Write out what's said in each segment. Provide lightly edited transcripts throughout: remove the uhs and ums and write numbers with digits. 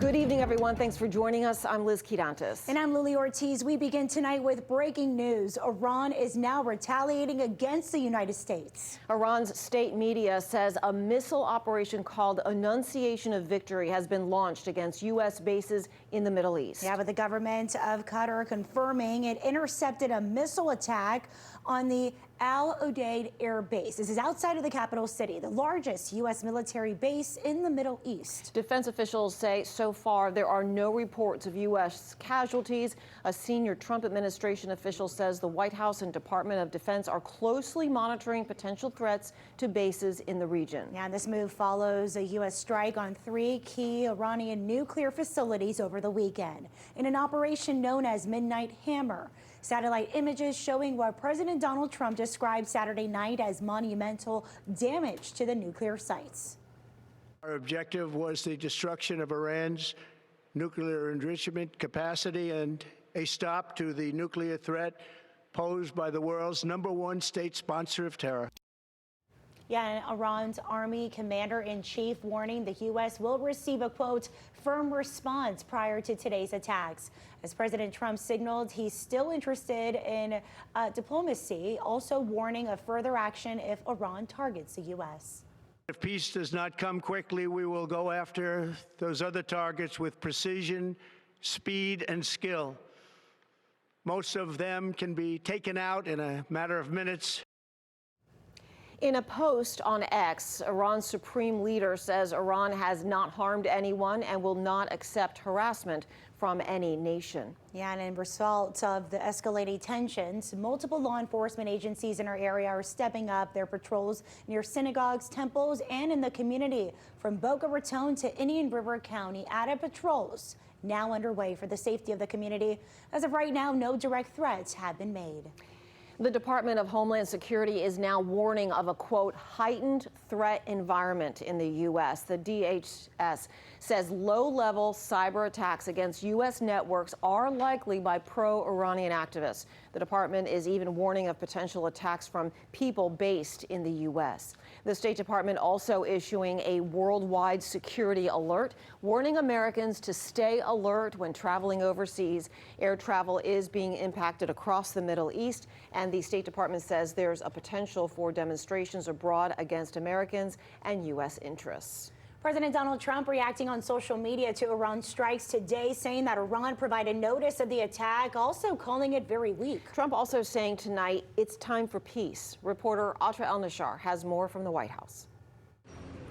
Good evening, everyone. Thanks for joining us. I'm Liz Quirantes. And I'm Lily Ortiz. We begin tonight with breaking news. Iran is now retaliating against the United States. Iran's state media says a missile operation called Annunciation of Victory has been launched against U.S. bases in the Middle East. Yeah, but the government of Qatar confirming it intercepted a missile attack on the Al-Udeid Air Base. This is outside of the capital city, the largest U.S. military base in the Middle East. Defense officials say so far there are no reports of U.S. casualties. A senior Trump administration official says the White House and Department of Defense are closely monitoring potential threats to bases in the region. Yeah, and this move follows a U.S. strike on 3 key Iranian nuclear facilities over the weekend in an operation known as Midnight Hammer. Satellite images showing what President Donald Trump described Saturday night as monumental damage to the nuclear sites. Our objective was the destruction of Iran's nuclear enrichment capacity and a stop to the nuclear threat posed by the world's #1 state sponsor of terror. Yeah, and Iran's army commander-in-chief warning the U.S. will receive a, quote, firm response prior to today's attacks. As President Trump signaled he's still interested in diplomacy, also warning of further action if Iran targets the U.S. If peace does not come quickly, we will go after those other targets with precision, speed, and skill. Most of them can be taken out in a matter of minutes. In a post on X, Iran's supreme leader says Iran has not harmed anyone and will not accept harassment from any nation. Yeah, and in result of the escalating tensions, multiple law enforcement agencies in our area are stepping up their patrols near synagogues, temples, and in the community. From Boca Raton to Indian River County, added patrols now underway for the safety of the community. As of right now, no direct threats have been made. The Department of Homeland Security is now warning of a, quote, heightened threat environment in the U.S. The DHS says low-level cyber attacks against U.S. networks are likely by pro-Iranian activists. The department is even warning of potential attacks from people based in the U.S. The State Department also issuing a worldwide security alert, warning Americans to stay alert when traveling overseas. Air travel is being impacted across the Middle East, and the State Department says there's a potential for demonstrations abroad against Americans and U.S. interests. President Donald Trump reacting on social media to Iran strikes today, saying that Iran provided notice of the attack, also calling it very weak. Trump also saying tonight it's time for peace. Reporter Atra El-Nashar has more from the White House.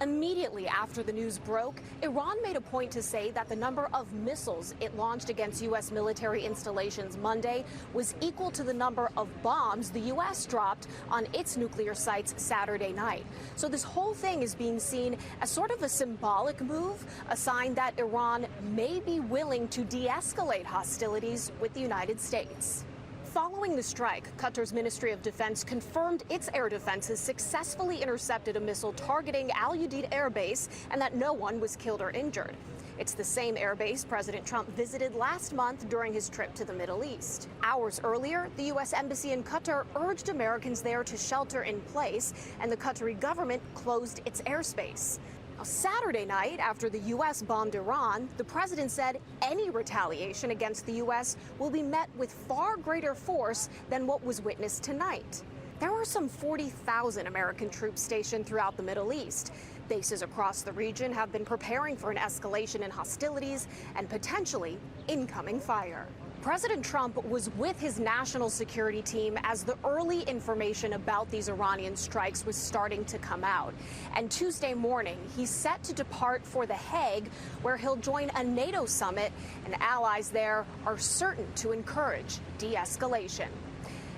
Immediately after the news broke, Iran made a point to say that the number of missiles it launched against U.S. military installations Monday was equal to the number of bombs the U.S. dropped on its nuclear sites Saturday night. So this whole thing is being seen as sort of a symbolic move, a sign that Iran may be willing to de-escalate hostilities with the United States. Following the strike, Qatar's Ministry of Defense confirmed its air defenses successfully intercepted a missile targeting Al-Udeid Air Base and that no one was killed or injured. It's the same air base President Trump visited last month during his trip to the Middle East. Hours earlier, the U.S. Embassy in Qatar urged Americans there to shelter in place, and the Qatari government closed its airspace. Saturday night, after the U.S. bombed Iran, the president said any retaliation against the U.S. will be met with far greater force than what was witnessed tonight. There are some 40,000 American troops stationed throughout the Middle East. Bases across the region have been preparing for an escalation in hostilities and potentially incoming fire. President Trump was with his national security team as the early information about these Iranian strikes was starting to come out. And Tuesday morning, he's set to depart for The Hague, where he'll join a NATO summit, and allies there are certain to encourage de-escalation.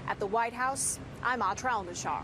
At the White House, I'm Atra El-Nashar.